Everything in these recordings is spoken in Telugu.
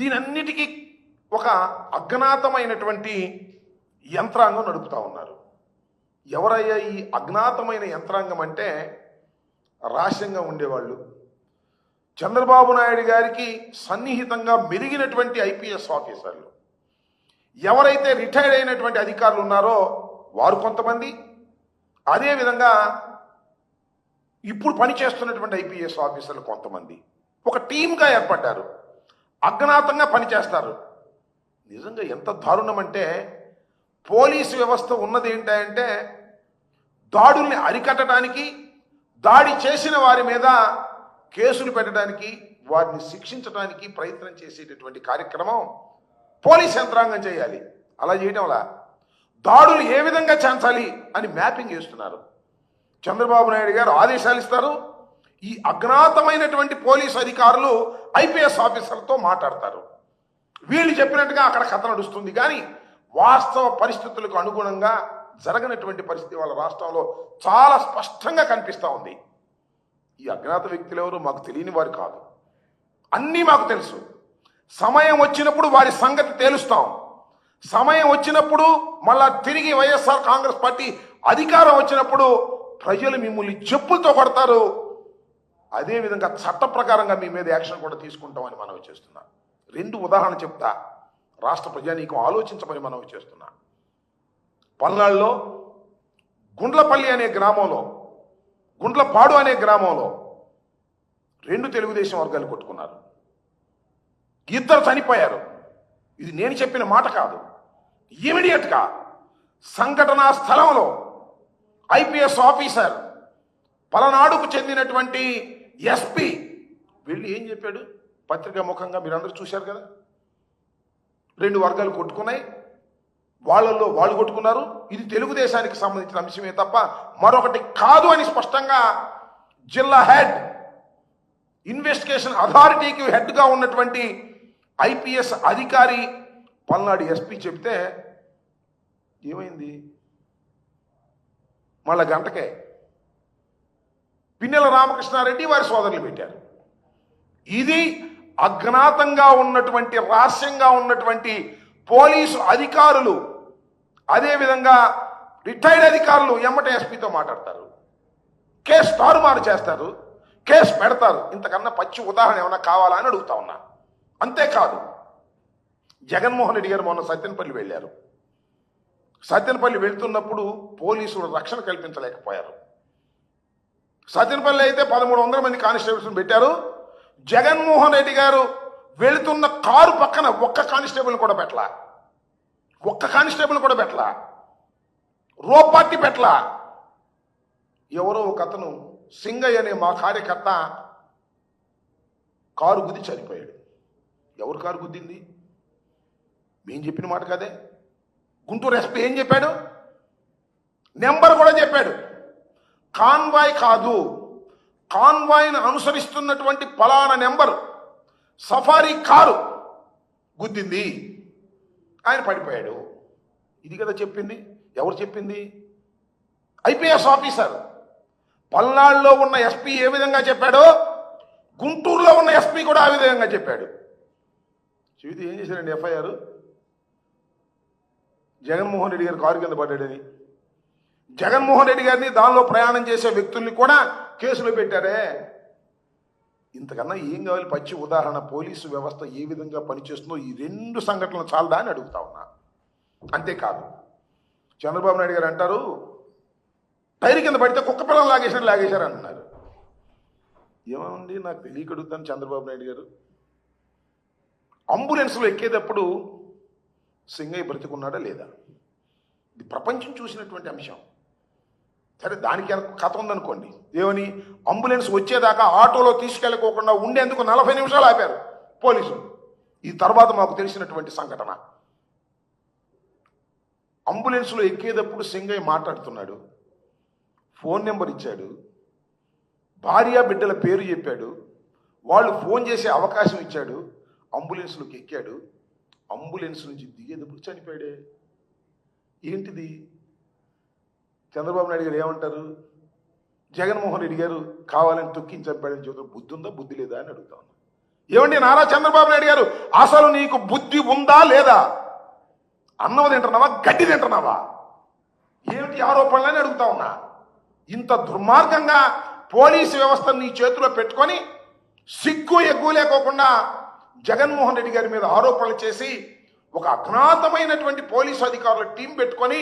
దీనన్నిటికీ ఒక అజ్ఞాతమైనటువంటి యంత్రాంగం నడుపుతా ఉన్నారు. ఎవరయ్యా ఈ అజ్ఞాతమైన యంత్రాంగం అంటే రహస్యంగా ఉండేవాళ్ళు, చంద్రబాబు నాయుడు గారికి సన్నిహితంగా మెలిగినటువంటి ఐపీఎస్ ఆఫీసర్లు, ఎవరైతే రిటైర్డ్ అయినటువంటి అధికారులు ఉన్నారో వారు కొంతమంది, అదేవిధంగా ఇప్పుడు పనిచేస్తున్నటువంటి ఐపీఎస్ ఆఫీసర్లు కొంతమంది ఒక టీమ్గా ఏర్పడ్డారు, అజ్ఞాతంగా పనిచేస్తారు. నిజంగా ఎంత దారుణం అంటే, పోలీసు వ్యవస్థ ఉన్నది ఏంటంటే దాడుల్ని అరికట్టడానికి, దాడి చేసిన వారి మీద కేసులు పెట్టడానికి, వారిని శిక్షించడానికి ప్రయత్నం చేసేటటువంటి కార్యక్రమం పోలీస్ యంత్రాంగం చేయాలి. అలా చేయడం వల్ల దాడులు ఏ విధంగా చేయించాలి అని మ్యాపింగ్ చేస్తున్నారు. చంద్రబాబు నాయుడు గారు ఆదేశాలు ఇస్తారు, ఈ అజ్ఞాతమైనటువంటి పోలీసు అధికారులు ఐపీఎస్ ఆఫీసర్లతో మాట్లాడతారు. వీళ్ళు చెప్పినట్టుగా అక్కడ కథ నడుస్తుంది, కానీ వాస్తవ పరిస్థితులకు అనుగుణంగా జరగనటువంటి పరిస్థితి వాళ్ళ రాష్ట్రంలో చాలా స్పష్టంగా కనిపిస్తూ ఉంది. ఈ అజ్ఞాత వ్యక్తులు ఎవరు మాకు తెలియని వారు కాదు, అన్నీ మాకు తెలుసు. సమయం వచ్చినప్పుడు వారి సంగతి తేలుస్తాం. సమయం వచ్చినప్పుడు మళ్ళా తిరిగి వైఎస్ఆర్ కాంగ్రెస్ పార్టీ అధికారం వచ్చినప్పుడు ప్రజలు మిమ్మల్ని చెప్పులతో కొడతారు. అదేవిధంగా చట్ట ప్రకారంగా మీ మీద యాక్షన్ కూడా తీసుకుంటామని మనవి చేస్తున్నా. 2 ఉదాహరణ చెప్తా, రాష్ట్ర ప్రజానీకం ఆలోచించమని మనవి చేస్తున్నా. పల్నాడులో గుండ్లపల్లి అనే గ్రామంలో, గుండ్లపాడు అనే గ్రామంలో 2 తెలుగుదేశం వర్గాలు కొట్టుకున్నారు, 2 చనిపోయారు. ఇది నేను చెప్పిన మాట కాదు. ఇమీడియట్గా సంఘటనా స్థలంలో ఐపీఎస్ ఆఫీసర్, పలనాడుకు చెందినటువంటి ఎస్పీ వెళ్ళి ఏం చెప్పాడు, పత్రికా ముఖంగా మీరందరూ చూశారు కదా. 2 వర్గాలు కొట్టుకున్నాయి, వాళ్ళల్లో వాళ్ళు కొట్టుకున్నారు. ఇది తెలుగుదేశానికి సంబంధించిన అంశమే తప్ప మరొకటి కాదు అని స్పష్టంగా జిల్లా హెడ్, ఇన్వెస్టిగేషన్ అథారిటీకి హెడ్గా ఉన్నటువంటి ఐపీఎస్ అధికారి పల్నాడు ఎస్పీ చెప్తే ఏమైంది, మళ్ళా గంటకే పిన్నెల రామకృష్ణారెడ్డి వారి సోదరులు పెట్టారు. ఇది అజ్ఞాతంగా ఉన్నటువంటి, రహస్యంగా ఉన్నటువంటి పోలీసు అధికారులు, అదేవిధంగా రిటైర్డ్ అధికారులు ఎమ్మటే ఎస్పీతో మాట్లాడతారు, కేసు తారుమారు చేస్తారు, కేసు పెడతారు. ఇంతకన్నా పచ్చి ఉదాహరణ ఏమైనా కావాలా అని అడుగుతా ఉన్నా. అంతేకాదు, జగన్మోహన్ రెడ్డి గారు మొన్న సత్యనపల్లి వెళ్ళారు. సత్యనపల్లి వెళ్తున్నప్పుడు పోలీసులు రక్షణ కల్పించలేకపోయారు. సత్యనపల్లి అయితే 1300 మంది కానిస్టేబుల్స్ని పెట్టారు. జగన్మోహన్ రెడ్డి గారు వెళుతున్న కారు పక్కన ఒక్క కానిస్టేబుల్ కూడా పెట్టలా, రోపార్టీ పెట్టలా. ఎవరో ఒక అతను సింగయ్య అనే మా కార్యకర్త కారు గుద్ది చనిపోయాడు. ఎవరు కారు గుద్దింది? మేము చెప్పిన మాట కదే. గుంటూరు ఎస్పీ ఏం చెప్పాడు? నెంబర్ కూడా చెప్పాడు. కాన్వాయ్ కాదు, కాన్వాయ్ను అనుసరిస్తున్నటువంటి పలానా నెంబర్ సఫారీ కారు గుద్దింది, ఆయన పడిపోయాడు. ఇది కదా చెప్పింది. ఎవరు చెప్పింది? IPS officer. పల్నాడులో ఉన్న ఎస్పీ ఏ విధంగా చెప్పాడో గుంటూరులో ఉన్న ఎస్పీ కూడా ఆ విధంగా చెప్పాడు. చెబితే ఏం చేశారండి? ఎఫ్ఐఆర్, జగన్మోహన్ రెడ్డి గారు కారు కింద పడ్డాడని, జగన్మోహన్ రెడ్డి గారిని దానిలో ప్రయాణం చేసే వ్యక్తుల్ని కూడా కేసులు పెట్టారే. ఇంతకన్నా ఏం కావాలి? పచ్చి ఉదాహరణ పోలీసు వ్యవస్థ ఏ విధంగా పనిచేస్తుందో ఈ 2 సంఘటనలు చాలదా అని అడుగుతా ఉన్నా. అంతేకాదు, చంద్రబాబు నాయుడు గారు అంటారు టైర్ కింద పడితే కుక్క పిల్లలు లాగేశారు అంటున్నారు. ఏమండి నాకు తెలియక అడుగుతాను. చంద్రబాబు నాయుడు గారు అంబులెన్స్లో ఎక్కేటప్పుడు సింగయ్య బ్రతికున్నాడా లేదా? ఇది ప్రపంచం చూసినటువంటి అంశం. సరే, దానికి కథ ఉందనుకోండి. ఏమని? అంబులెన్స్ వచ్చేదాకా ఆటోలో తీసుకెళ్ళకోకుండా ఉండేందుకు 40 నిమిషాలు ఆపారు పోలీసులు. ఈ తర్వాత మాకు తెలిసినటువంటి సంఘటన. అంబులెన్స్లో ఎక్కేటప్పుడు సింగయ్య మాట్లాడుతున్నాడు, ఫోన్ నెంబర్ ఇచ్చాడు, భార్య బిడ్డల పేరు చెప్పాడు, వాళ్ళు ఫోన్ చేసే అవకాశం ఇచ్చాడు, అంబులెన్స్లోకి ఎక్కాడు. అంబులెన్స్ నుంచి దిగేటప్పుడు చనిపోయాడే. ఏంటిది? చంద్రబాబు నాయుడు గారు ఏమంటారు? జగన్మోహన్ రెడ్డి గారు కావాలని తొక్కించి చంపాడని చెబుతారు. బుద్ధి ఉందా, బుద్ధి లేదా అని అడుగుతా ఉన్నా. ఏమండి నారా చంద్రబాబు నాయుడు గారు, అసలు నీకు బుద్ధి ఉందా లేదా? అన్నం తింటున్నావా, గడ్డి తింటున్నావా? ఏమిటి ఆరోపణలని అడుగుతా ఉన్నా. ఇంత దుర్మార్గంగా పోలీసు వ్యవస్థను నీ చేతిలో పెట్టుకొని సిగ్గు ఎగ్గు లేకోకుండా జగన్మోహన్ రెడ్డి గారి మీద ఆరోపణలు చేసి ఒక అజ్ఞాతమైనటువంటి పోలీసు అధికారుల టీం పెట్టుకొని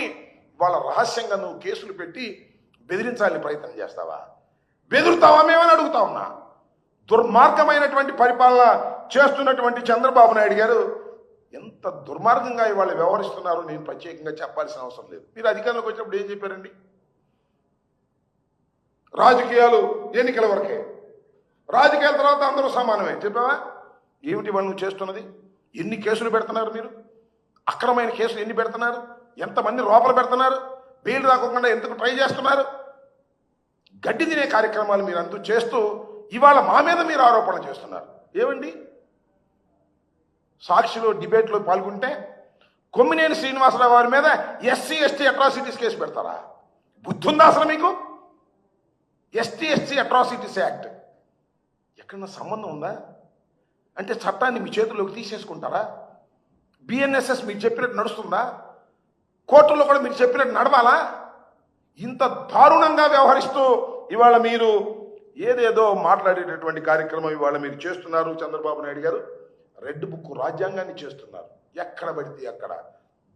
వాళ్ళ రహస్యంగా నువ్వు కేసులు పెట్టి బెదిరించాలని ప్రయత్నం చేస్తావా? బెదురుతావా మేమని అడుగుతా ఉన్నా. దుర్మార్గమైనటువంటి పరిపాలన చేస్తున్నటువంటి చంద్రబాబు నాయుడు గారు ఎంత దుర్మార్గంగా ఇవాళ వ్యవహరిస్తున్నారో నేను ప్రత్యేకంగా చెప్పాల్సిన అవసరం లేదు. మీరు అధికారంలోకి వచ్చినప్పుడు ఏం చెప్పారండి? రాజకీయాలు ఎన్నికల వరకే, రాజకీయాల తర్వాత అందరూ సమానమే చెప్పావా? ఏమిటి వాళ్ళు నువ్వు చేస్తున్నది? ఎన్ని కేసులు పెడుతున్నారు మీరు? అక్రమైన కేసులు ఎన్ని పెడుతున్నారు? ఎంతమంది లోపల పెడుతున్నారు? బెయిల్ రాకుండా ఎందుకు ట్రై చేస్తున్నారు? గడ్డి తినే కార్యక్రమాలు మీరు అంతా చేస్తూ ఇవాళ మా మీద మీరు ఆరోపణ చేస్తున్నారు. ఏమండి, సాక్షిలో డిబేట్లో పాల్గొంటే కొమ్మినేని శ్రీనివాసరావు వారి మీద ఎస్సీ ఎస్టీ అట్రాసిటీస్ కేసు పెడతారా? బుద్ధుందా అసలు మీకు? ఎస్టీ ఎస్టీ అట్రాసిటీస్ యాక్ట్ ఎక్కడన్నా సంబంధం ఉందా? అంటే చట్టాన్ని మీ చేతుల్లోకి తీసేసుకుంటారా? బిఎన్ఎస్ఎస్ మీరు చెప్పినట్టు నడుస్తుందా? కోర్టుల్లో కూడా మీరు చెప్పినట్టు నడవాలా? ఇంత దారుణంగా వ్యవహరిస్తూ ఇవాళ మీరు ఏదేదో మాట్లాడేటటువంటి కార్యక్రమం ఇవాళ మీరు చేస్తున్నారు. చంద్రబాబు నాయుడు గారు రెడ్ బుక్ రాజ్యాంగాన్ని చేస్తున్నారు. ఎక్కడ పడితే అక్కడ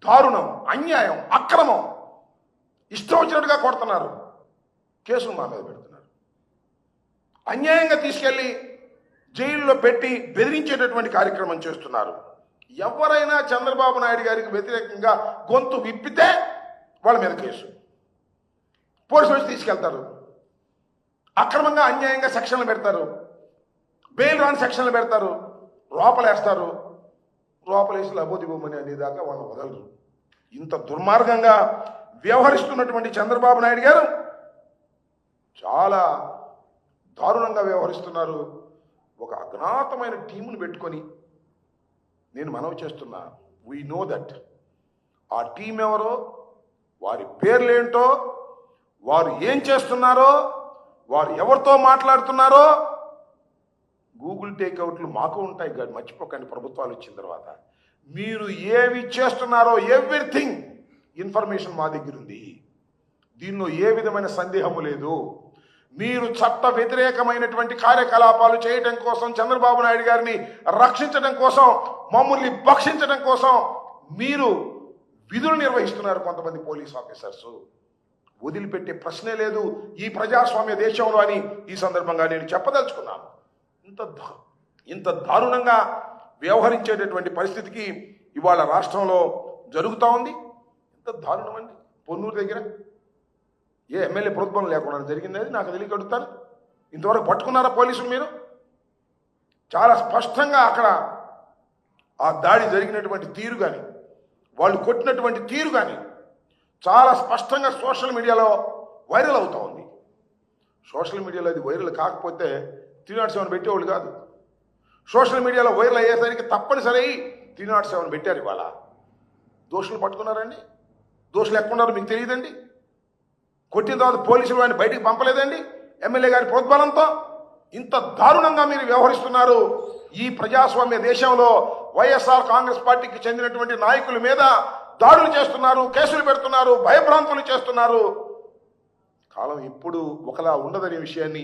దారుణం, అన్యాయం, అక్రమం, ఇష్టం వచ్చినట్టుగా కొడుతున్నారు. కేసులు మా మీద పెడుతున్నారు. అన్యాయంగా తీసుకెళ్లి జైల్లో పెట్టి బెదిరించేటటువంటి కార్యక్రమం చేస్తున్నారు. ఎవరైనా చంద్రబాబు నాయుడు గారికి వ్యతిరేకంగా గొంతు విప్పితే వాళ్ళ మీద కేసు, పోలీసులు వచ్చి తీసుకెళ్తారు. అక్రమంగా అన్యాయంగా సెక్షన్లు పెడతారు, బెయిల్ రాని సెక్షన్లు పెడతారు, లోపలేస్తారు. లోపలేసి లబోదిబోమని అనేదాకా వాళ్ళు వదలరు. ఇంత దుర్మార్గంగా వ్యవహరిస్తున్నటువంటి చంద్రబాబు నాయుడు గారు చాలా దారుణంగా వ్యవహరిస్తున్నారు. ఒక అజ్ఞాతమైన టీమును పెట్టుకొని నేను మనవి చేస్తున్నా, వీ నో దట్ ఆ టీం ఎవరో, వారి పేర్లేంటో, వారు ఏం చేస్తున్నారో, వారు ఎవరితో మాట్లాడుతున్నారో గూగుల్ టేక్అవుట్లు మాకు ఉంటాయి కాదు, మర్చిపోకండి. ప్రభుత్వాలు వచ్చిన తర్వాత మీరు ఏవి చేస్తున్నారో ఎవ్రీథింగ్ ఇన్ఫర్మేషన్ మా దగ్గర ఉంది. దీనిలో ఏ విధమైన సందేహము లేదు. మీరు చట్ట వ్యతిరేకమైనటువంటి కార్యకలాపాలు చేయడం కోసం, చంద్రబాబు నాయుడు గారిని రక్షించడం కోసం, మమ్మల్ని భక్షించడం కోసం మీరు విధులు నిర్వహిస్తున్నారు కొంతమంది పోలీస్ ఆఫీసర్స్. వదిలిపెట్టే ప్రశ్నే లేదు ఈ ప్రజాస్వామ్య దేశంలో అని ఈ సందర్భంగా నేను చెప్పదలుచుకున్నాను. ఇంత దారుణంగా వ్యవహరించేటటువంటి పరిస్థితికి ఇవాళ రాష్ట్రంలో జరుగుతూ ఉంది. ఇంత దారుణం అండి. పొన్నూరు దగ్గర ఏ ఎమ్మెల్యే ప్రోద్బలం లేకుండా జరిగింది, అది నాకు తెలియక అడుగుతాను. ఇంతవరకు పట్టుకున్నారా పోలీసులు? మీరు చాలా స్పష్టంగా అక్కడ ఆ దాడి జరిగినటువంటి తీరు కానీ, వాళ్ళు కొట్టినటువంటి తీరు కానీ చాలా స్పష్టంగా సోషల్ మీడియాలో వైరల్ అవుతూ ఉంది. సోషల్ మీడియాలో అది వైరల్ కాకపోతే 307 పెట్టేవాళ్ళు కాదు. సోషల్ మీడియాలో వైరల్ అయ్యేసరికి తప్పనిసరి 307 పెట్టారు. ఇవాళ దోషులు పట్టుకున్నారండి. దోషులు ఎక్కడున్నారో మీకు తెలియదండి. కొట్టిన తర్వాత పోలీసులు వాడిని బయటికి పంపలేదండి ఎమ్మెల్యే గారి ప్రోద్బలంతో. ఇంత దారుణంగా మీరు వ్యవహరిస్తున్నారు. ఈ ప్రజాస్వామ్య దేశంలో వైఎస్ఆర్ కాంగ్రెస్ పార్టీకి చెందినటువంటి నాయకుల మీద దాడులు చేస్తున్నారు, కేసులు పెడుతున్నారు, భయభ్రాంతులు చేస్తున్నారు. కాలం ఎప్పుడు ఒకలా ఉండదనే విషయాన్ని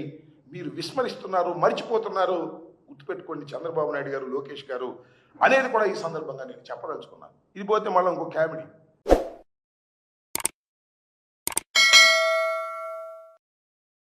మీరు విస్మరిస్తున్నారు, మర్చిపోతున్నారు. గుర్తుపెట్టుకోండి, చంద్రబాబు నాయుడు గారు, లోకేష్ గారు అనేది కూడా ఈ సందర్భంగా నేను చెప్పదలుచుకున్నాను. ఇది పోతే మళ్ళీ ఇంకో కామెడీ.